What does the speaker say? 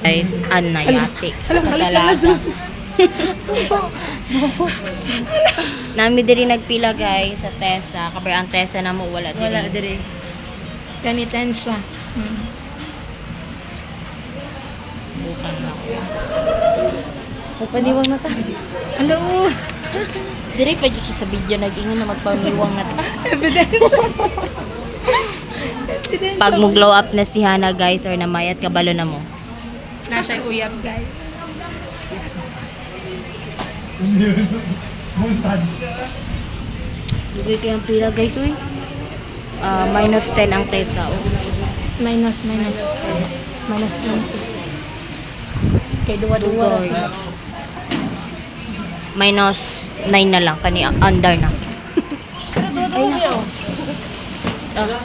Guys, anayati. Alam, Katalaga. Nami diri nagpila guys sa Tessa. Kapag ang Tessa na mo wala diri. Wala dire. Ganiten siya. Bukan na ko. Magpaniwang na ta. Hello. Diri pa dito sa video nag-ingon na magpaniwang na ta. Evidence. Pag mo glow up na si Hana guys or namayat kabalo na mo. Nasa uyab guys. Dugay kayang pila guys uy. Minus 10 ang Tessa. Oh. Minus 20. Kay duwa-duwa. Dugay. Minus 9 na lang kani under na. Pero duwa-duwa yun. Ah.